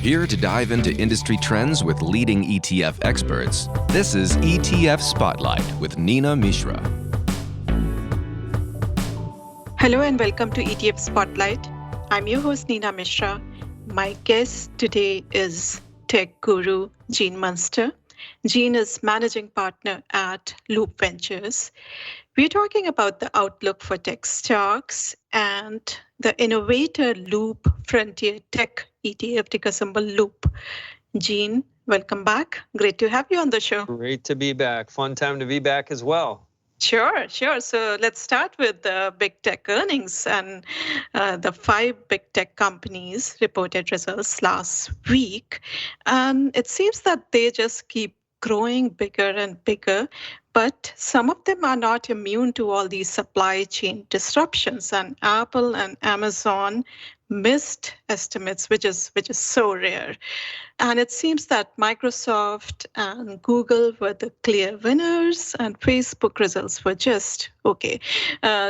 Here to dive into industry trends with leading ETF experts, this is ETF Spotlight with Neena Mishra. Hello and welcome to ETF Spotlight. I'm your host, Neena Mishra. My guest today is tech guru Gene Munster. Gene is managing partner at Loop Ventures. We're talking about the outlook for tech stocks and the innovator Loop Frontier Tech ETF, ticker symbol Loop. Gene, welcome back. Great to have you on the show. Great to be back. Fun time to be back as well. Sure. So let's start with the big tech earnings. And the 5 big tech companies reported results last week. And it seems that they just keep growing bigger and bigger. But some of them are not immune to all these supply chain disruptions. And Apple and Amazon missed estimates, which is so rare. And it seems that Microsoft and Google were the clear winners, and Facebook results were just okay.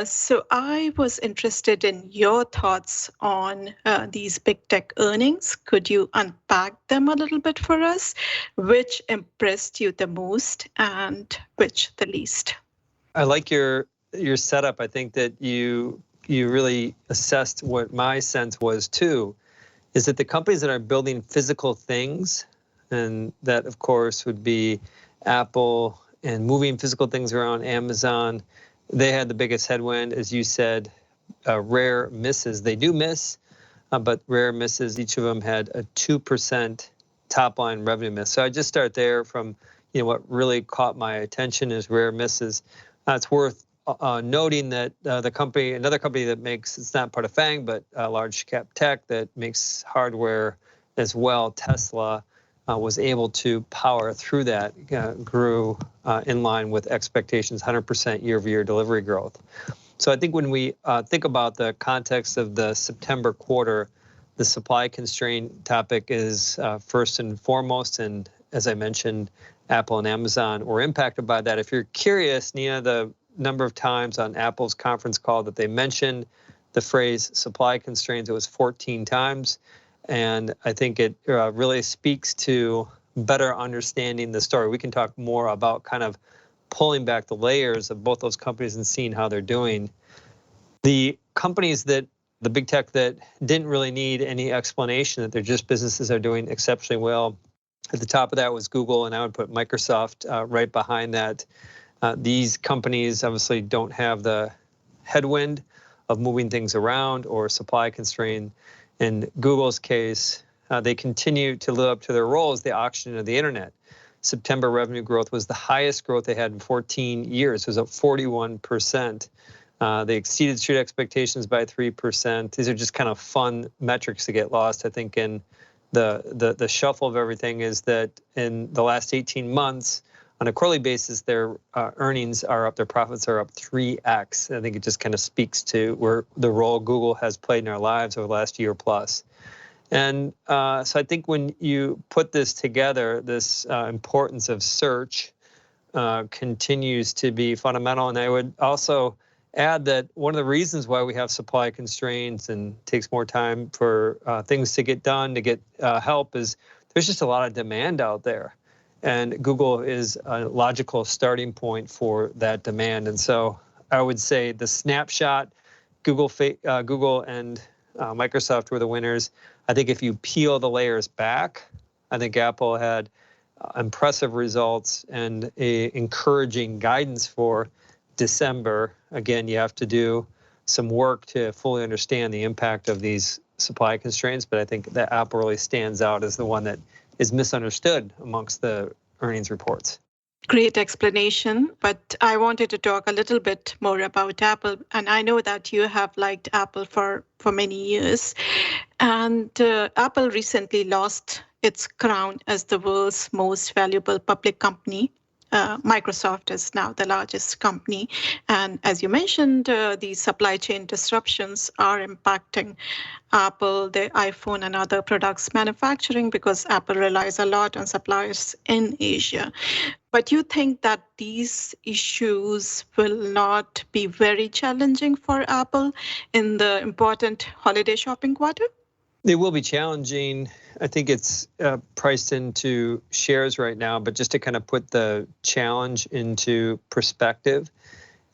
So I was interested in your thoughts on these big tech earnings. Could you unpack them a little bit for us? Which impressed you the most and which the least? I like your setup. I think that you really assessed what my sense was too, is that the companies that are building physical things, and that of course would be Apple and moving physical things around, Amazon, they had the biggest headwind, as you said, rare misses. They do miss, but rare misses. Each of them had a 2% top line revenue miss. So I just start there from, what really caught my attention is rare misses. It's worth noting that another company that makes, it's not part of FANG, but large cap tech that makes hardware as well, Tesla, was able to power through that, grew in line with expectations, 100% year-over-year delivery growth. So I think when we think about the context of the September quarter, the supply constraint topic is first and foremost, and as I mentioned, Apple and Amazon were impacted by that. If you're curious, Neena, the number of times on Apple's conference call that they mentioned the phrase supply constraints, it was 14 times. And I think it really speaks to better understanding the story. We can talk more about kind of pulling back the layers of both those companies and seeing how they're doing. The companies the big tech that didn't really need any explanation, that they're just businesses that are doing exceptionally well. At the top of that was Google, and I would put Microsoft right behind that. These companies obviously don't have the headwind of moving things around or supply constraint. In Google's case, they continue to live up to their role as the auction of the internet. September revenue growth was the highest growth they had in 14 years. It was up 41%. They exceeded street expectations by 3%. These are just kind of fun metrics to get lost, I think, in the shuffle of everything, is that in the last 18 months, on a quarterly basis, their earnings are up, their profits are up 3x. I think it just kind of speaks to where the role Google has played in our lives over the last year plus. And so I think when you put this together, this importance of search continues to be fundamental. And I would also add that one of the reasons why we have supply constraints and takes more time for things to get done, to get help, is there's just a lot of demand out there. And Google is a logical starting point for that demand. And so I would say the snapshot, Google and Microsoft were the winners. I think if you peel the layers back, I think Apple had impressive results and encouraging guidance for December. Again, you have to do some work to fully understand the impact of these supply constraints, but I think that Apple really stands out as the one that is misunderstood amongst the earnings reports. Great explanation, but I wanted to talk a little bit more about Apple. And I know that you have liked Apple for many years. And Apple recently lost its crown as the world's most valuable public company. Microsoft is now the largest company. And as you mentioned, the supply chain disruptions are impacting Apple, the iPhone and other products manufacturing, because Apple relies a lot on suppliers in Asia. But you think that these issues will not be very challenging for Apple in the important holiday shopping quarter? They will be challenging. I think it's priced into shares right now, but just to kind of put the challenge into perspective,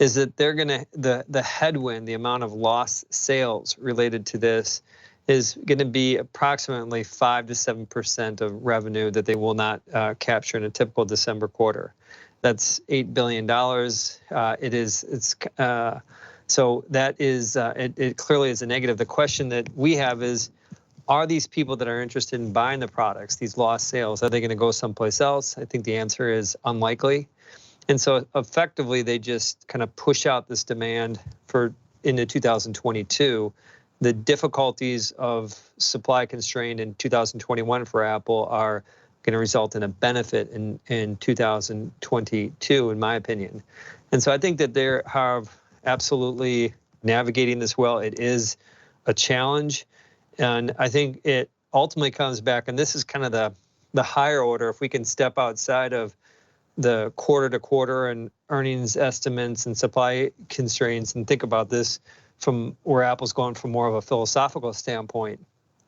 is that they're going to, the headwind, the amount of lost sales related to this is going to be approximately 5 to 7% of revenue that they will not capture in a typical December quarter. That's $8 billion. So that is, it clearly is a negative. The question that we have is, are these people that are interested in buying the products, these lost sales, are they going to go someplace else? I think the answer is unlikely. And so effectively, they just kind of push out this demand for into 2022. The difficulties of supply constraint in 2021 for Apple are going to result in a benefit in 2022, in my opinion. And so I think that they are absolutely navigating this well. It is a challenge. And I think it ultimately comes back, and this is kind of the higher order, if we can step outside of the quarter to quarter and earnings estimates and supply constraints and think about this from where Apple's going from more of a philosophical standpoint,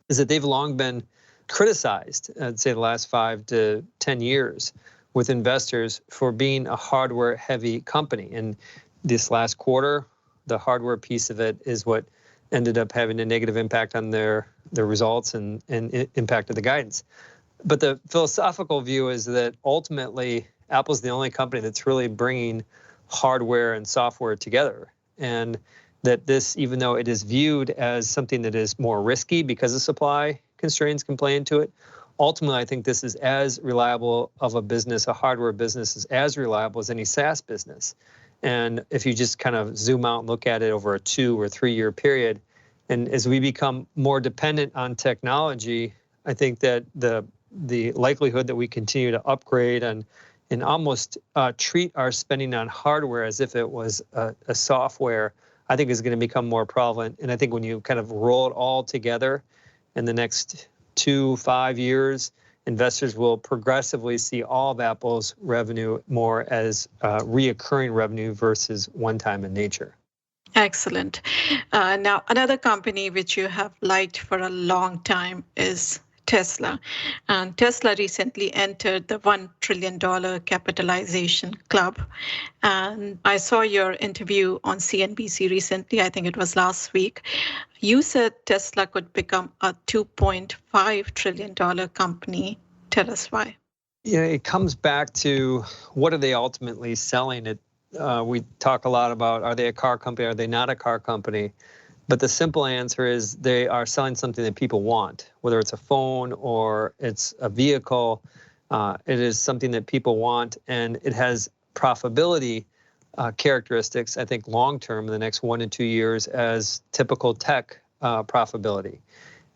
is that they've long been criticized, I'd say the last 5 to 10 years, with investors for being a hardware heavy company. And this last quarter, the hardware piece of it is what ended up having a negative impact on their results and it impacted the guidance. But the philosophical view is that ultimately Apple's the only company that's really bringing hardware and software together. And that this, even though it is viewed as something that is more risky because of supply constraints can play into it, ultimately I think this is as reliable of a business, a hardware business is as reliable as any SaaS business. And if you just kind of zoom out and look at it over a 2 or 3 year period, and as we become more dependent on technology, I think that the likelihood that we continue to upgrade and almost treat our spending on hardware as if it was a software, I think is going to become more prevalent. And I think when you kind of roll it all together in the next 2-5 years, investors will progressively see all of Apple's revenue more as reoccurring revenue versus one-time in nature. Excellent. Now, another company which you have liked for a long time is Tesla. And Tesla recently entered the $1 trillion capitalization club. And I saw your interview on CNBC recently, I think it was last week. You said Tesla could become a $2.5 trillion company. Tell us why. Yeah, it comes back to what are they ultimately selling? We talk a lot about, are they a car company? Are they not a car company? But the simple answer is they are selling something that people want, whether it's a phone or it's a vehicle. It is something that people want, and it has profitability characteristics, I think, long-term in the next 1 to 2 years as typical tech profitability.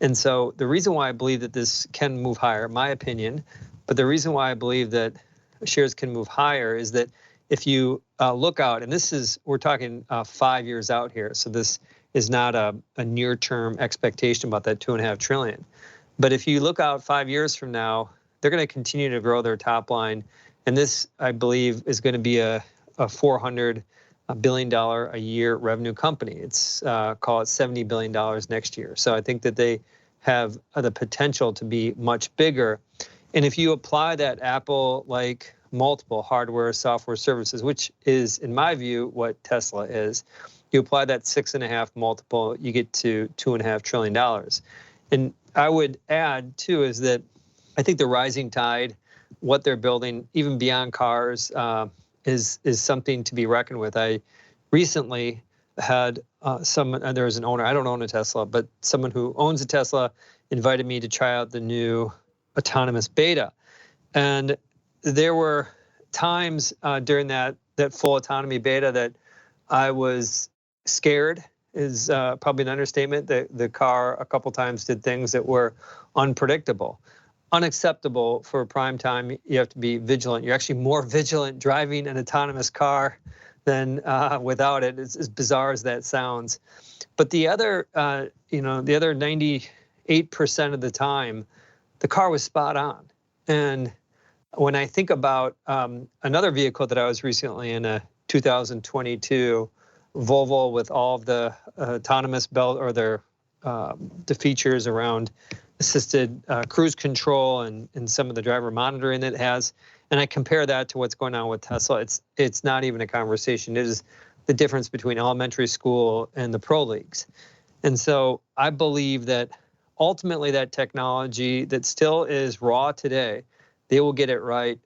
And so the reason why I believe that this can move higher, in my opinion, but the reason why I believe that shares can move higher is that if you look out, and this is, we're talking 5 years out here, so this is not a near-term expectation about that $2.5 trillion. But if you look out 5 years from now, they're going to continue to grow their top line, and this, I believe, is going to be a $400 billion a year revenue company. It's call it $70 billion next year. So I think that they have the potential to be much bigger. And if you apply that Apple-like multiple hardware, software, services, which is, in my view, what Tesla is, you apply that 6.5 multiple, you get to $2.5 trillion. And I would add, too, is that I think the rising tide, what they're building, even beyond cars, is something to be reckoned with. I recently had there was an owner, I don't own a Tesla, but someone who owns a Tesla invited me to try out the new autonomous beta. And there were times during that full autonomy beta that I was scared, is probably an understatement. The car a couple times did things that were unpredictable. Unacceptable for prime time. You have to be vigilant. You're actually more vigilant driving an autonomous car than without it. It's as bizarre as that sounds. But the other, the other 98% of the time, the car was spot on. And when I think about another vehicle that I was recently in, a 2022 Volvo with all of the autonomous belt or their the features around assisted cruise control and some of the driver monitoring that it has. And I compare that to what's going on with Tesla. It's not even a conversation. It is the difference between elementary school and the pro leagues. And so I believe that ultimately that technology that still is raw today, they will get it right.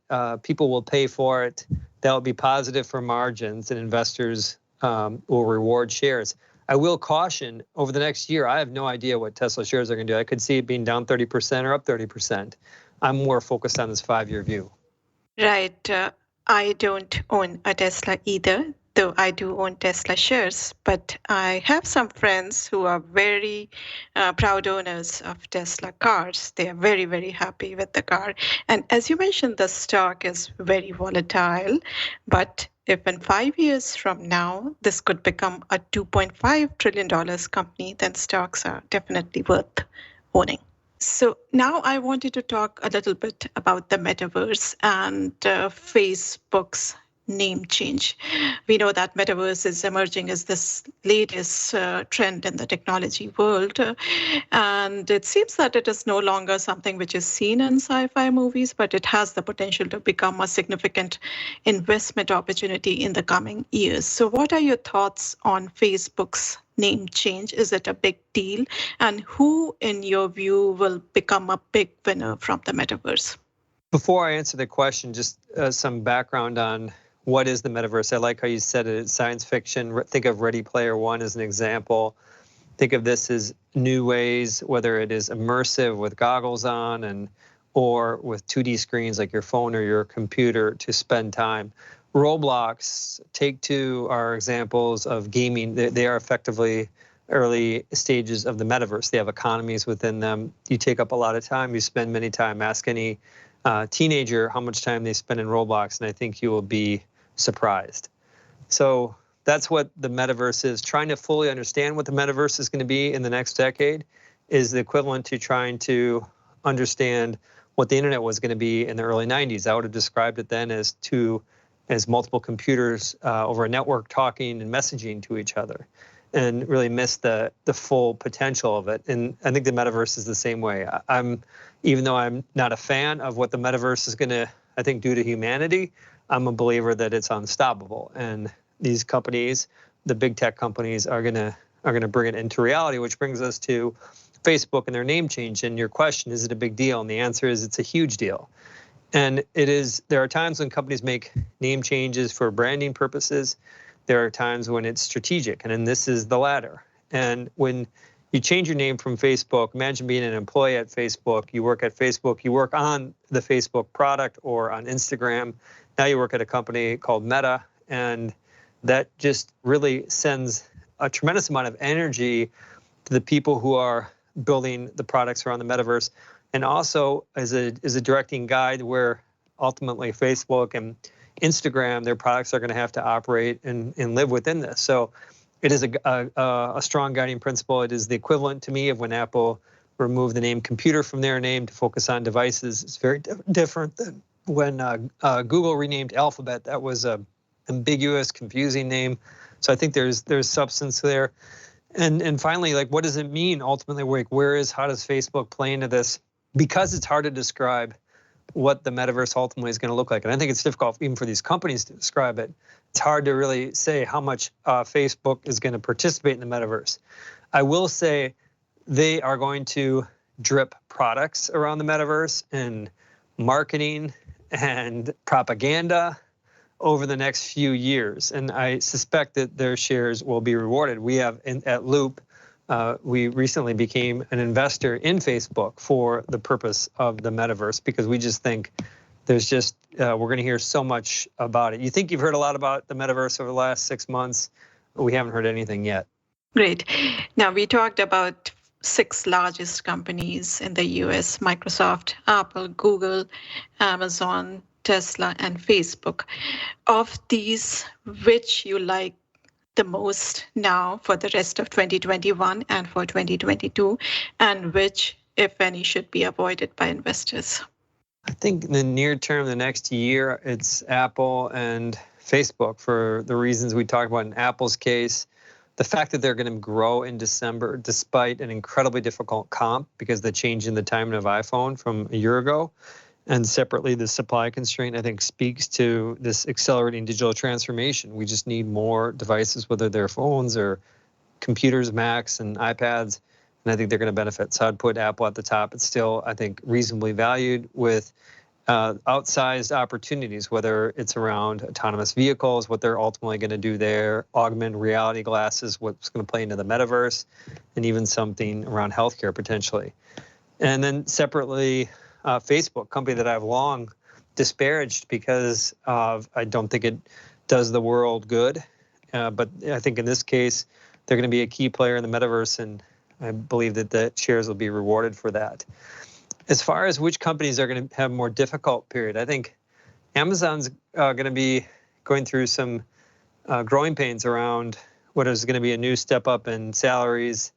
People will pay for it. That will be positive for margins, and investors will reward shares. I will caution, over the next year, I have no idea what Tesla shares are going to do. I could see it being down 30% or up 30%. I'm more focused on this 5-year view. Right. I don't own a Tesla either, though I do own Tesla shares. But I have some friends who are very proud owners of Tesla cars. They are very, very happy with the car. And as you mentioned, the stock is very volatile. But if in 5 years from now, this could become a $2.5 trillion company, then stocks are definitely worth owning. So now I wanted to talk a little bit about the metaverse and Facebook's name change. We know that metaverse is emerging as this latest trend in the technology world. And it seems that it is no longer something which is seen in sci-fi movies, but it has the potential to become a significant investment opportunity in the coming years. So what are your thoughts on Facebook's name change? Is it a big deal? And who, in your view, will become a big winner from the metaverse? Before I answer the question, just some background on what is the metaverse. I like how you said it. It's science fiction. Think of Ready Player One as an example. Think of this as new ways, whether it is immersive with goggles on or with 2D screens like your phone or your computer to spend time. Roblox, Take-Two are examples of gaming. They are effectively early stages of the metaverse. They have economies within them. You take up a lot of time. You spend many time. Ask any teenager how much time they spend in Roblox, and I think you will be surprised. So that's what the metaverse is. Trying to fully understand what the metaverse is going to be in the next decade is the equivalent to trying to understand what the internet was going to be in the early 90s. I would have described it then as multiple computers over a network talking and messaging to each other, and really missed the full potential of it. And I think the metaverse is the same way. Even though I'm not a fan of what the metaverse is going to, I think, do to humanity, I'm a believer that it's unstoppable. And these companies, the big tech companies, are going to bring it into reality, which brings us to Facebook and their name change. And your question, is it a big deal? And the answer is it's a huge deal. And there are times when companies make name changes for branding purposes. There are times when it's strategic, and then this is the latter. And when you change your name from Facebook, imagine being an employee at Facebook, you work at Facebook, you work on the Facebook product or on Instagram. Now you work at a company called Meta, and that just really sends a tremendous amount of energy to the people who are building the products around the metaverse, and also as a directing guide where ultimately Facebook and Instagram, their products are going to have to operate and live within this. So it is a strong guiding principle. It is the equivalent to me of when Apple removed the name computer from their name to focus on devices. It's very different than when Google renamed Alphabet. That was a ambiguous, confusing name. So I think there's substance there. And finally, like, what does it mean ultimately? How does Facebook play into this? Because it's hard to describe what the metaverse ultimately is going to look like. And I think it's difficult even for these companies to describe it. It's hard to really say how much Facebook is going to participate in the metaverse. I will say they are going to drip products around the metaverse and marketing and propaganda over the next few years. And I suspect that their shares will be rewarded. We have at Loop, we recently became an investor in Facebook for the purpose of the metaverse, because we just think there's just, we're going to hear so much about it. You think you've heard a lot about the metaverse over the last 6 months, but we haven't heard anything yet. Great. Now, we talked about 6 largest companies in the US: Microsoft, Apple, Google, Amazon, Tesla, and Facebook. Of these, which you like the most now for the rest of 2021 and for 2022, and which, if any, should be avoided by investors? I think in the near term, the next year, it's Apple and Facebook for the reasons we talked about in Apple's case. the fact that they're going to grow in December despite an incredibly difficult comp because the change in the timing of iPhone from a year ago, and separately the supply constraint, I think speaks to this accelerating digital transformation. We just need more devices, whether they're phones or computers, Macs and iPads, and I think they're going to benefit. So I'd put Apple at the top. It's still, I think, reasonably valued with outsized opportunities, whether it's around autonomous vehicles, what they're ultimately going to do there, augmented reality glasses, what's going to play into the metaverse, and even something around healthcare potentially. And then separately, Facebook, company that I've long disparaged because I don't think it does the world good. But I think in this case, they're going to be a key player in the metaverse, and I believe that the shares will be rewarded for that. As far as which companies are going to have a more difficult period, I think Amazon's going to be going through some growing pains around what is going to be a new step up in salaries.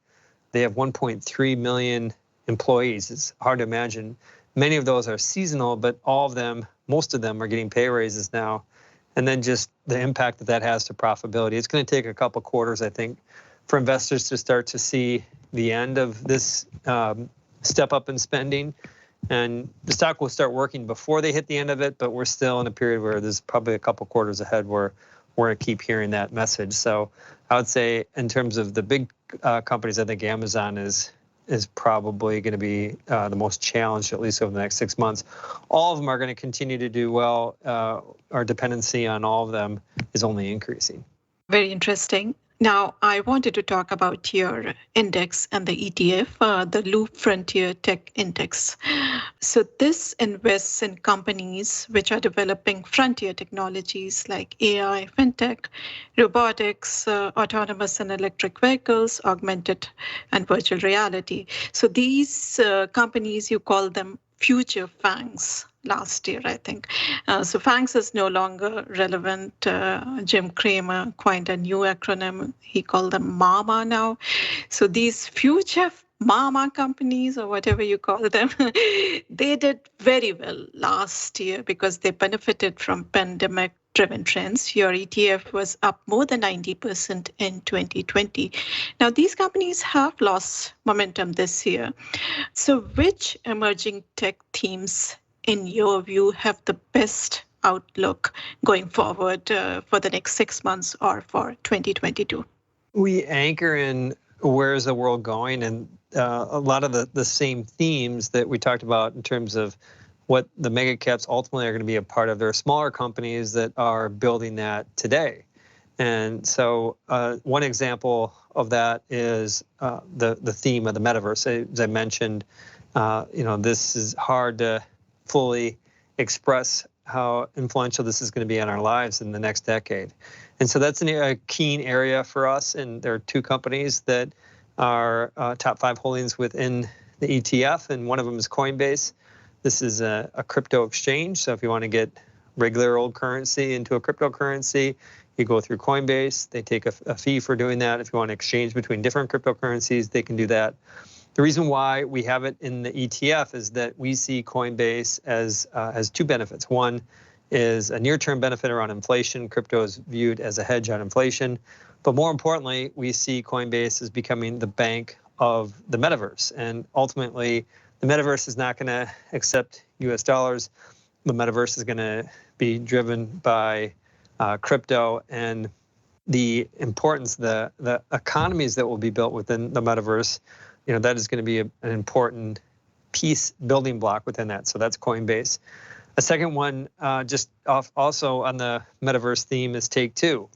They have 1.3 million employees. It's hard to imagine. Many of those are seasonal, but all of them, most of them are getting pay raises now. And then just the impact that that has to profitability. It's going to take a couple quarters, I think, for investors to start to see the end of this step up in spending, and the stock will start working before they hit the end of it, but we're still in a period where there's probably a couple quarters ahead where we're going to keep hearing that message. So I would say in terms of the big companies, I think Amazon is probably going to be the most challenged, at least over the next 6 months. All of them are going to continue to do well. Our dependency on all of them is only increasing. Very interesting. Now, I wanted to talk about your index and the ETF, the Loop Frontier Tech Index. So this invests in companies which are developing frontier technologies like AI, fintech, robotics, autonomous and electric vehicles, augmented and virtual reality. So these companies, you call them future FANGs last year, I think. So FANGs is no longer relevant. Jim Cramer coined a new acronym. He called them MAMA now. So these future MAMA companies, or whatever you call them, they did very well last year because they benefited from pandemic-driven trends. Your ETF was up more than 90% in 2020. Now, these companies have lost momentum this year. So which emerging tech themes, in your view, have the best outlook going forward for the next 6 months or for 2022? We anchor in where's the world going, and a lot of the same themes that we talked about in terms of what the mega caps ultimately are going to be a part of. There are smaller companies that are building that today. And so one example of that is the theme of the metaverse. As I mentioned, this is hard to fully express how influential this is going to be in our lives in the next decade. And so that's a keen area for us. And there are two companies that are top 5 holdings within the ETF, and one of them is Coinbase. This is a crypto exchange. So if you want to get regular old currency into a cryptocurrency, you go through Coinbase. They take a fee for doing that. If you want to exchange between different cryptocurrencies, they can do that. The reason why we have it in the ETF is that we see Coinbase as two benefits. One is a near-term benefit around inflation. Crypto is viewed as a hedge on inflation. But more importantly, we see Coinbase as becoming the bank of the metaverse. And ultimately, the metaverse is not going to accept US dollars. The metaverse is going to be driven by crypto, and the importance, the economies that will be built within the metaverse, that is going to be an important piece, building block within that. So that's Coinbase. A second one, also on the metaverse theme, is Take-Two.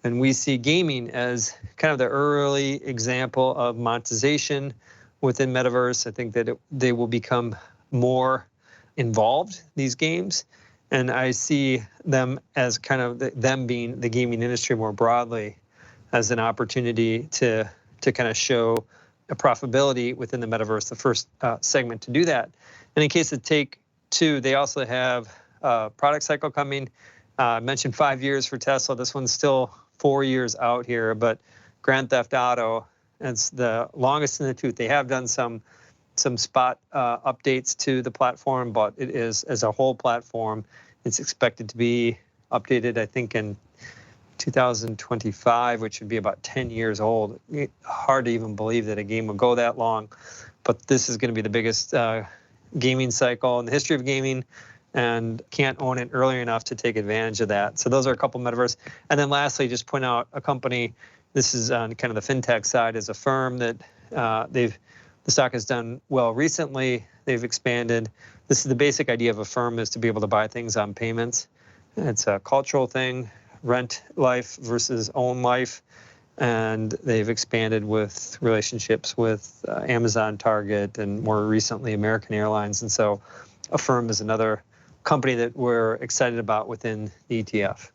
And we see gaming as kind of the early example of monetization within metaverse. I think that they will become more involved, these games. And I see them as kind of them being the gaming industry more broadly as an opportunity to kind of show a profitability within the metaverse, the first segment to do that. And in case of Take-Two, they also have a product cycle coming. I mentioned 5 years for Tesla. This one's still 4 years out here, but Grand Theft Auto, it's the longest in the tooth. They have done some spot updates to the platform, but it is, as a whole platform, it's expected to be updated, I think, in 2025, which would be about 10 years old. Hard to even believe that a game would go that long, but this is going to be the biggest gaming cycle in the history of gaming, and can't own it early enough to take advantage of that. So those are a couple metaverse. And then lastly, just point out a company, this is on kind of the fintech side, is Affirm that the stock has done well recently. They've expanded. This is the basic idea of Affirm, is to be able to buy things on payments. It's a cultural thing, rent life versus own life. And they've expanded with relationships with Amazon, Target, and more recently American Airlines. And so Affirm is another company that we're excited about within the ETF.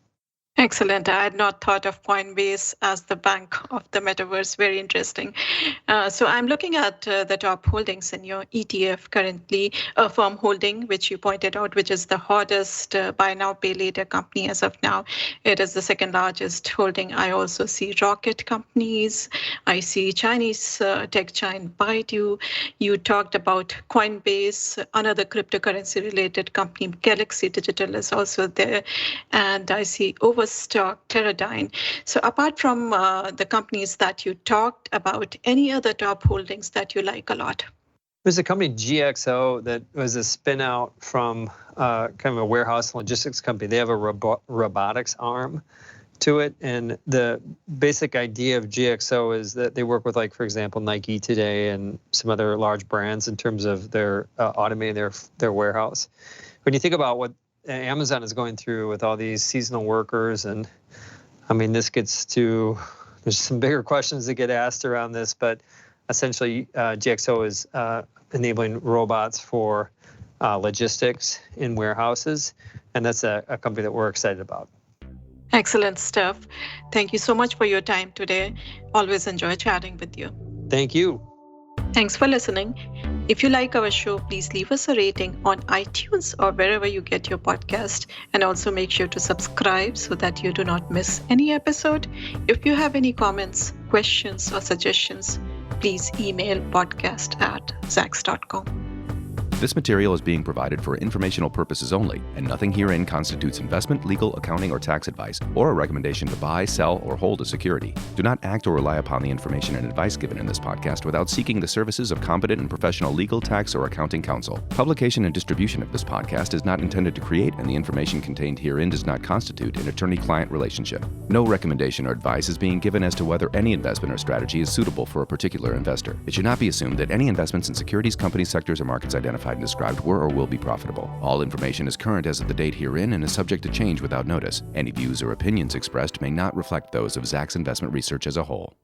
Excellent. I had not thought of Coinbase as the bank of the metaverse. Very interesting. So I'm looking at the top holdings in your ETF currently. Affirm Holding, which you pointed out, which is the hottest buy now, pay later company as of now. It is the second largest holding. I also see Rocket Companies. I see Chinese tech giant Baidu. You talked about Coinbase, another cryptocurrency related company. Galaxy Digital is also there. And I see Overstock, Teradyne. So apart from the companies that you talked about, any other top holdings that you like a lot? There's a company, GXO, that was a spin out from kind of a warehouse logistics company. They have a robotics arm to it. And the basic idea of GXO is that they work with, like, for example, Nike today and some other large brands in terms of their automating their warehouse. When you think about what Amazon is going through with all these seasonal workers, and I mean, this gets to, there's some bigger questions that get asked around this, but essentially GXO is enabling robots for logistics in warehouses, and that's a company that we're excited about. Excellent stuff. Thank you so much for your time today. Always enjoy chatting with you. Thank you. Thanks for listening. If you like our show, please leave us a rating on iTunes or wherever you get your podcast. And also make sure to subscribe so that you do not miss any episode. If you have any comments, questions, or suggestions, please email podcast@zacks.com. This material is being provided for informational purposes only, and nothing herein constitutes investment, legal, accounting, or tax advice, or a recommendation to buy, sell, or hold a security. Do not act or rely upon the information and advice given in this podcast without seeking the services of competent and professional legal, tax, or accounting counsel. Publication and distribution of this podcast is not intended to create, and the information contained herein does not constitute an attorney-client relationship. No recommendation or advice is being given as to whether any investment or strategy is suitable for a particular investor. It should not be assumed that any investments in securities, companies, sectors, or markets identified and described were or will be profitable. All information is current as of the date herein and is subject to change without notice. Any views or opinions expressed may not reflect those of Zacks Investment Research as a whole.